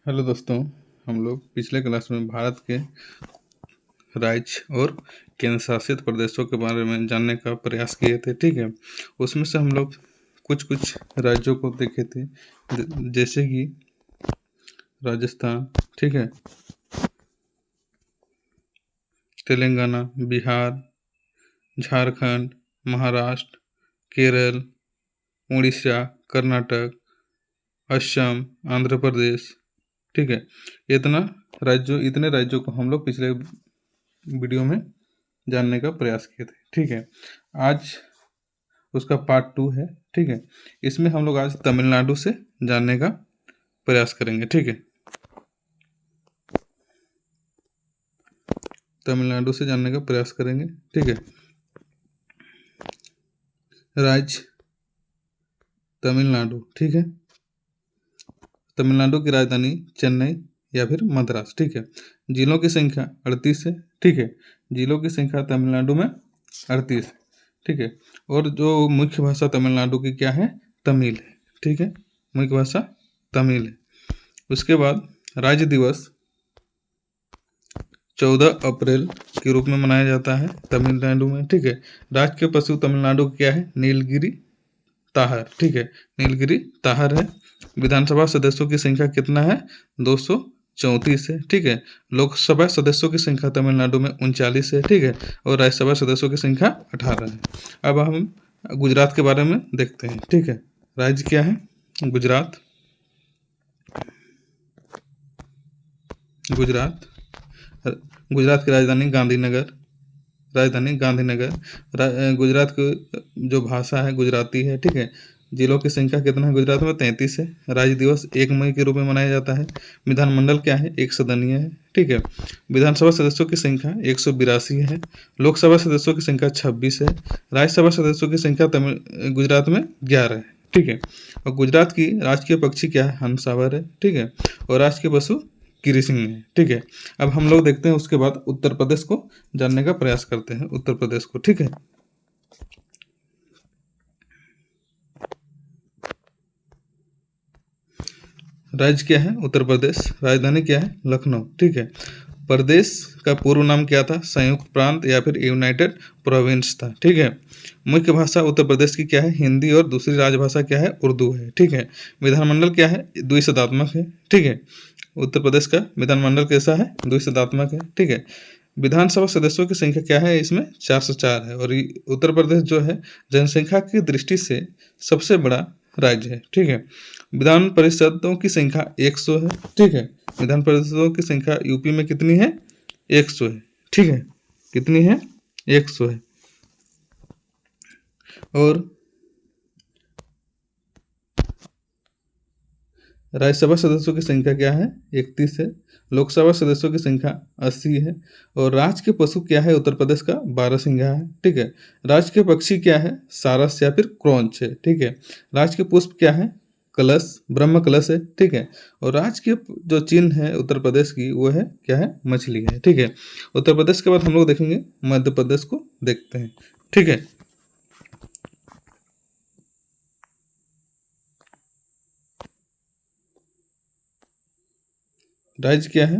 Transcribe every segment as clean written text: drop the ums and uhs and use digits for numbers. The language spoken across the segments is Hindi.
हेलो दोस्तों। हम लोग पिछले क्लास में भारत के राज्य और केंद्र शासित प्रदेशों के बारे में जानने का प्रयास किए थे। ठीक है, उसमें से हम लोग कुछ कुछ राज्यों को देखे थे, जैसे कि राजस्थान, ठीक है, तेलंगाना, बिहार, झारखंड, महाराष्ट्र, केरल, उड़ीसा, कर्नाटक, असम, आंध्र प्रदेश। ठीक है, इतने राज्यों को हम लोग पिछले वीडियो में जानने का प्रयास किए थे। ठीक है, आज उसका पार्ट 2 है। ठीक है, इसमें हम लोग आज तमिलनाडु से जानने का प्रयास करेंगे। ठीक है, तमिलनाडु से जानने का प्रयास करेंगे। ठीक है, राज्य तमिलनाडु। ठीक है, तमिलनाडु की राजधानी चेन्नई या फिर मद्रास। ठीक है, जिलों की संख्या 38 है। ठीक है, जिलों की संख्या तमिलनाडु में 38 है। ठीक है, और जो मुख्य भाषा तमिलनाडु की क्या है? तमिल है। ठीक है, मुख्य भाषा तमिल है। उसके बाद राज्य दिवस 14 अप्रैल के रूप में मनाया जाता है तमिलनाडु में। ठीक है, राष्ट्रीय पशु तमिलनाडु क्या है? नीलगिरी ताहर। ठीक है, नीलगिरी ताहर है। विधानसभा सदस्यों की संख्या कितना है? 234 है। ठीक है, लोकसभा सदस्यों की संख्या तमिलनाडु में 39 है। ठीक है, और राज्यसभा सदस्यों की संख्या 18 है। अब हम गुजरात के बारे में देखते हैं। ठीक है, राज्य क्या है? गुजरात। गुजरात गुजरात की राजधानी गांधीनगर। गुजरात की जो भाषा है गुजराती है। ठीक है, जिलों की संख्या कितना है गुजरात में? 33 है। राज्य दिवस 1 मई के रूप में मनाया जाता है। विधानमंडल क्या है? एक सदनीय है। ठीक है, विधानसभा सदस्यों की संख्या 182 है। लोकसभा सदस्यों की संख्या 26 है। राज्यसभा सदस्यों की संख्या गुजरात में 11 है। ठीक है, और गुजरात की राजकीय पक्षी क्या है? हंसावर है। ठीक है, और राजकीय पशु गिरी सिंह है। ठीक है, अब हम लोग देखते हैं उसके बाद उत्तर प्रदेश को जानने का प्रयास करते हैं। उत्तर प्रदेश को, ठीक है, राज्य क्या है? उत्तर प्रदेश। राजधानी क्या है? लखनऊ। ठीक है, प्रदेश का पूर्व नाम क्या था? संयुक्त प्रांत या फिर यूनाइटेड प्रोविंस था। ठीक है, मुख्य भाषा उत्तर प्रदेश की क्या है? हिंदी, और दूसरी राजभाषा क्या है? उर्दू है। ठीक है, विधानमंडल क्या है? द्विसदात्मक है। ठीक है, उत्तर प्रदेश का विधानमंडल कैसा है? द्विसदात्मक है। ठीक है, विधानसभा सदस्यों की संख्या क्या है? इसमें 404 है। और उत्तर प्रदेश जो है जनसंख्या की दृष्टि से सबसे बड़ा राज्य है। ठीक है, विधान परिषदों की संख्या 100 है। ठीक है, विधान परिषदों की संख्या यूपी में कितनी है? 100 है। ठीक है, कितनी है? 100 है। और राज्यसभा सदस्यों की संख्या क्या है? 31 है। लोकसभा सदस्यों की संख्या 80 है। और राज्य के पशु क्या है उत्तर प्रदेश का? 12 है। ठीक है, राज्य के पक्षी क्या है? सारस या फिर क्रॉन्च है। ठीक है, राज्य के पुष्प क्या है? कलश, ब्रह्म कलश है। ठीक है, और राज्य के जो चिन्ह है उत्तर प्रदेश की वो है क्या है? मछली है। ठीक है, उत्तर प्रदेश के बाद हम लोग देखेंगे मध्य प्रदेश को देखते हैं। ठीक है, राज्य क्या है?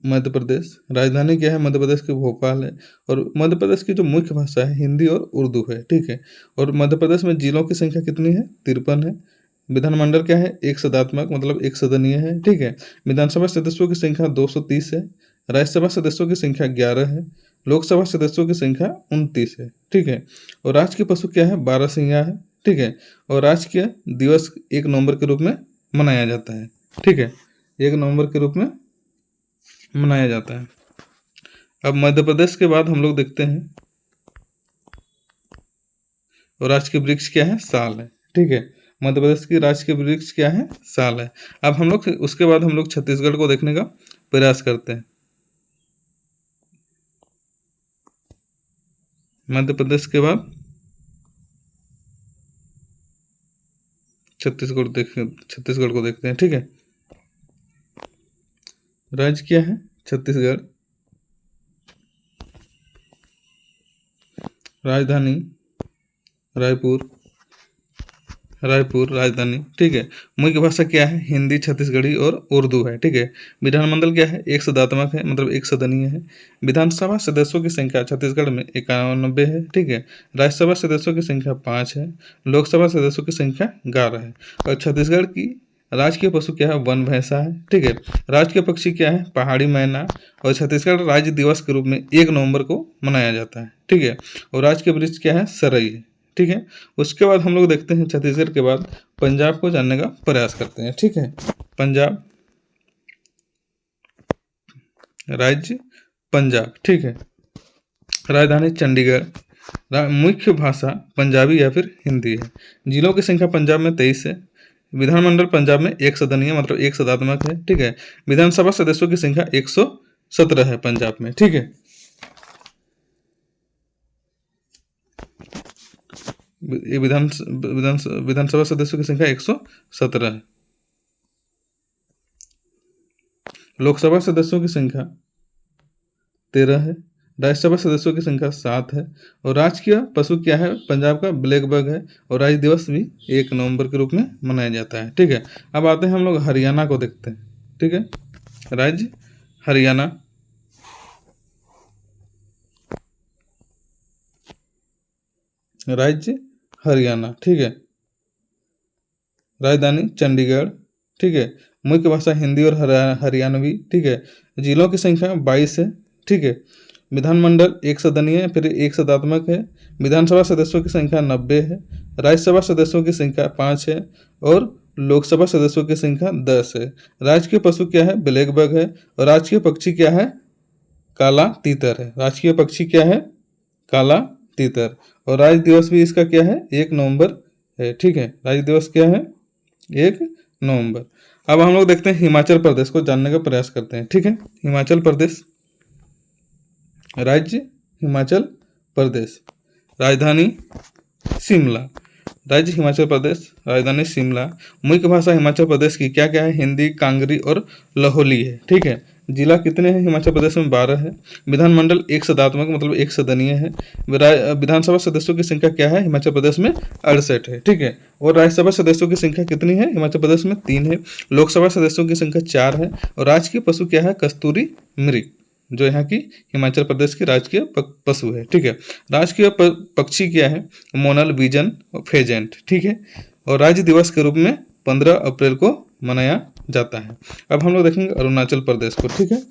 मध्य प्रदेश। राजधानी क्या है मध्य प्रदेश की? भोपाल है। और मध्य प्रदेश की जो मुख्य भाषा है हिंदी और उर्दू है। ठीक है, और मध्य प्रदेश में जिलों की संख्या कितनी है? 53 है। विधानमंडल क्या है? एक सदात्मक, मतलब एक सदनीय है। ठीक है, विधानसभा सदस्यों की संख्या 230 है। राज्यसभा सदस्यों की संख्या 11 है। लोकसभा सदस्यों की संख्या 29 है। ठीक है, और राज्य के पशु क्या है? 12 है। ठीक है, और राजकीय दिवस 1 नवंबर के रूप में मनाया जाता है। ठीक है, 1 नवंबर के रूप में मनाया जाता है। अब मध्य प्रदेश के बाद हम लोग देखते हैं, और राज्य के वृक्ष क्या है? साल है। ठीक है, मध्य प्रदेश की राज्य के वृक्ष क्या है? साल है। अब हम लोग उसके बाद हम लोग छत्तीसगढ़ को देखने का प्रयास करते हैं। मध्य प्रदेश के बाद छत्तीसगढ़ को देखते हैं। ठीक है, राज्य क्या है? छत्तीसगढ़। राजधानी रायपुर। रायपुर राजधानी, ठीक है। मुख्य भाषा क्या है? हिंदी, छत्तीसगढ़ी और उर्दू है, ठीक है। विधानमंडल क्या है? एक सदात्मक है, मतलब एक सदनीय है। विधानसभा सदस्यों की संख्या छत्तीसगढ़ में 91 है, ठीक है। राज्यसभा सदस्यों की संख्या 5 है। लोकसभा सदस्यों की संख्या 11 है। और छत्तीसगढ़ की राजकीय पशु क्या है? वन भैंसा है, ठीक है। राजकीय पक्षी क्या है? पहाड़ी मैना। और छत्तीसगढ़ राज्य दिवस के रूप में 1 नवंबर को मनाया जाता है, ठीक है। और राज्य वृक्ष क्या है? सरई है, ठीक है। उसके बाद हम लोग देखते हैं छत्तीसगढ़ के बाद पंजाब को जानने का प्रयास करते हैं, ठीक है। पंजाब, राज्य पंजाब, ठीक है। राजधानी चंडीगढ़। मुख्य भाषा पंजाबी या फिर हिंदी है। जिलों की संख्या पंजाब में 23 है। विधानमंडल पंजाब में एक सदनीय, मतलब एक सदात्मक है, ठीक है। विधानसभा सदस्यों की संख्या 117 है पंजाब में, ठीक है। विधानसभा सदस्यों की संख्या 117 है। लोकसभा सदस्यों की संख्या 13 है। राज्यसभा सदस्यों की संख्या 7 है। और राजकीय पशु क्या है? पंजाब का ब्लैक बग है। और राज्य दिवस भी 1 नवंबर के रूप में मनाया जाता है, ठीक है। अब आते हैं हम लोग हरियाणा को देखते हैं, ठीक है। राज्य हरियाणा, राज्य हरियाणा, ठीक है। राजधानी चंडीगढ़, ठीक है। मुख्य भाषा हिंदी और हरियाणवी, ठीक है। जिलों की संख्या 22 है, ठीक है। विधानमंडल एक सदनीय फिर एक सदात्मक है। विधानसभा सदस्यों की संख्या 90 है। राज्यसभा सदस्यों की संख्या 5 है। और लोकसभा सदस्यों की संख्या 10 है। राजकीय पशु क्या है? ब्लैक बग है। और राजकीय पक्षी क्या है? काला तीतर है। राजकीय पक्षी क्या है? काला तीतर। और राज्य दिवस भी इसका क्या है? 1 नवंबर है, ठीक है। राज्य दिवस क्या है? 1 नवंबर। अब हम लोग देखते हैं हिमाचल प्रदेश को जानने का प्रयास करते हैं, ठीक है। हिमाचल प्रदेश, राज्य हिमाचल प्रदेश, राजधानी शिमला। राज्य हिमाचल प्रदेश, राजधानी शिमला। मुख्य भाषा हिमाचल प्रदेश की क्या क्या है? हिंदी, कांगड़ी और लाहौली है, ठीक है। जिला कितने हैं हिमाचल प्रदेश में? 12 है। विधानमंडल एक सदात्मक, मतलब एक सदनीय है। विधानसभा सदस्यों की संख्या क्या है हिमाचल प्रदेश में? 68 है, ठीक है। और राज्यसभा सदस्यों की संख्या कितनी है हिमाचल प्रदेश में? 3 है। लोकसभा सदस्यों की संख्या 4 है। और राजकीय पशु क्या है? कस्तूरी मृग, जो यहाँ की हिमाचल प्रदेश की राजकीय पशु है, ठीक है। राजकीय पक्षी क्या है? मोनल, विजन और फेजेंट, ठीक है। और राज्य दिवस के रूप में 15 अप्रैल को मनाया जाता है। अब हम लोग देखेंगे अरुणाचल प्रदेश को, ठीक है।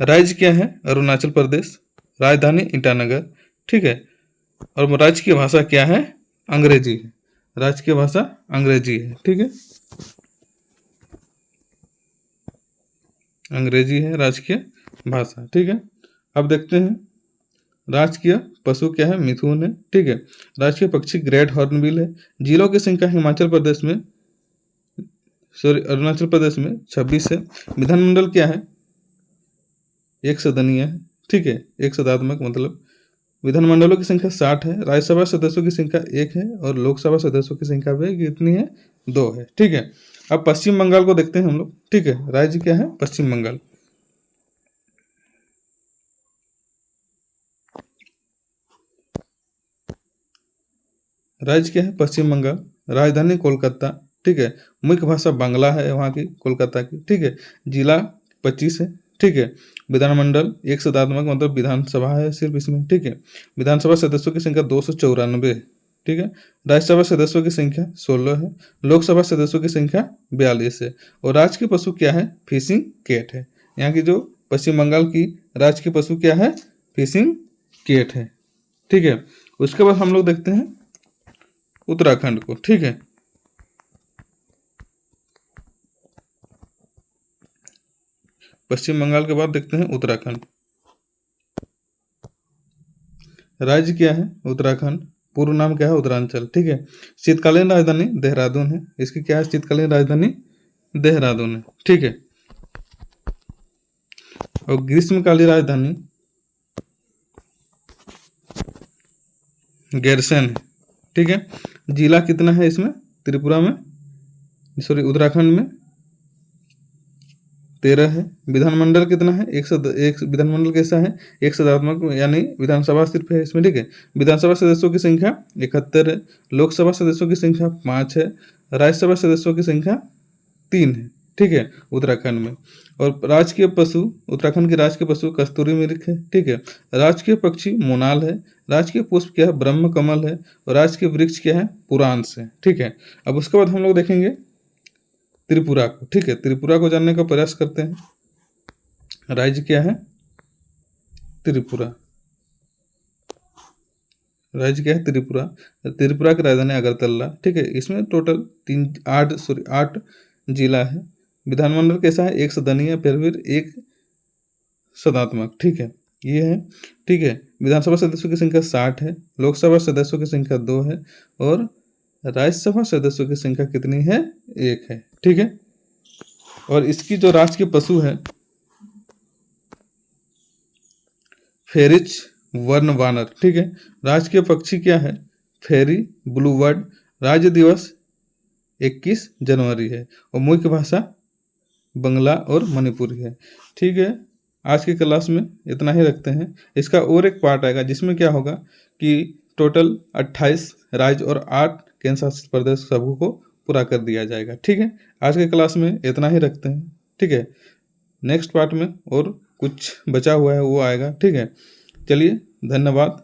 राज्य क्या है? अरुणाचल प्रदेश, राजधानी ईटानगर, ठीक है। और राज्य की भाषा क्या है? अंग्रेजी है। राज्य की भाषा अंग्रेजी है, ठीक है। अंग्रेजी है राजकीय भाषा, ठीक है। अब देखते हैं राजकीय पशु क्या है? मिथुन है, ठीक है। राजकीय पक्षी ग्रेट हॉर्नबिल है। जिलों की संख्या हिमाचल प्रदेश में, सॉरी अरुणाचल प्रदेश में 26 है। विधानमंडल क्या है? एक सदनीय है, ठीक है। एक सदात्मक, मतलब विधानमंडलों की संख्या 60 है। राज्यसभा सदस्यों की संख्या 1 है। और लोकसभा सदस्यों की संख्या भी कितनी है? 2 है, ठीक है। अब पश्चिम बंगाल को देखते हैं हम लोग, ठीक है। राज्य क्या है? पश्चिम बंगाल। राज्य क्या है? पश्चिम बंगाल। राजधानी कोलकाता, ठीक है। मुख्य भाषा बांग्ला है वहाँ की, कोलकाता की, ठीक है। जिला 25 है, ठीक है। विधानमंडल एक सदात्मक, मतलब विधानसभा है सिर्फ इसमें, ठीक है। विधानसभा सदस्यों की संख्या 294 है, ठीक है। राज्यसभा सदस्यों की संख्या 16 है। लोकसभा सदस्यों की संख्या 42 है। और राज्य के पशु क्या है? फिशिंग कैट है। यहाँ की जो पश्चिम बंगाल की राज्य के पशु क्या है? फिशिंग कैट है, ठीक है। उसके बाद हम लोग देखते हैं उत्तराखंड को, ठीक है। पश्चिम बंगाल के बाद देखते हैं उत्तराखंड। राज्य क्या है? उत्तराखंड। पूर्व नाम क्या है? उत्तरांचल, ठीक है। शीतकालीन राजधानी देहरादून है। इसकी क्या है? शीतकालीन राजधानी देहरादून है, ठीक है। और ग्रीष्मकालीन राजधानी गैरसैंण है, ठीक है। जिला कितना है इसमें? त्रिपुरा में, सॉरी उत्तराखंड में 13 है। विधानमंडल कितना है? एक विधानमंडल कैसा है? एक सदात्मक, यानी विधानसभा सिर्फ है इसमें, ठीक है। विधानसभा सदस्यों की संख्या 71 है। लोकसभा सदस्यों की संख्या 5 है। राज्यसभा सदस्यों की संख्या 3 है, ठीक है, उत्तराखंड में। और राजकीय पशु, उत्तराखंड के राजकीय पशु कस्तूरी मृग है, ठीक है। राजकीय पक्षी मोनाल है। राजकीय पुष्प क्या है? ब्रह्म कमल है। और राजकीय वृक्ष क्या है? पुरांस है, ठीक है। अब उसके बाद हम लोग देखेंगे त्रिपुरा को, ठीक है। त्रिपुरा को जानने का प्रयास करते हैं। राज्य क्या है? त्रिपुरा। राज्य क्या है? त्रिपुरा। त्रिपुरा की राजधानी अगरतला, ठीक है। इसमें टोटल 8 जिला है। विधानमंडल कैसा है? एक सदनीय, फिर एक सदात्मक, ठीक है, ये है, ठीक है। विधानसभा सदस्यों की संख्या 60 है। लोकसभा सदस्यों की संख्या 2 है। और राज्यसभा सदस्यों की संख्या कितनी है? 1 है, ठीक है। और इसकी जो राजकीय पशु है फेरिच वर्ण वानर, ठीक है। राजकीय पक्षी क्या है? फेरी ब्लू बर्ड। राज्य दिवस 21 जनवरी है। और मुख्य भाषा बंगला और मणिपुरी है, ठीक है। आज की क्लास में इतना ही रखते हैं। इसका और एक पार्ट आएगा जिसमें क्या होगा कि टोटल 28 राज्य और 8 केंद्र शासित प्रदेश सबों को पूरा कर दिया जाएगा, ठीक है। आज के क्लास में इतना ही रखते हैं, ठीक है। नेक्स्ट पार्ट में और कुछ बचा हुआ है वो आएगा, ठीक है। चलिए, धन्यवाद।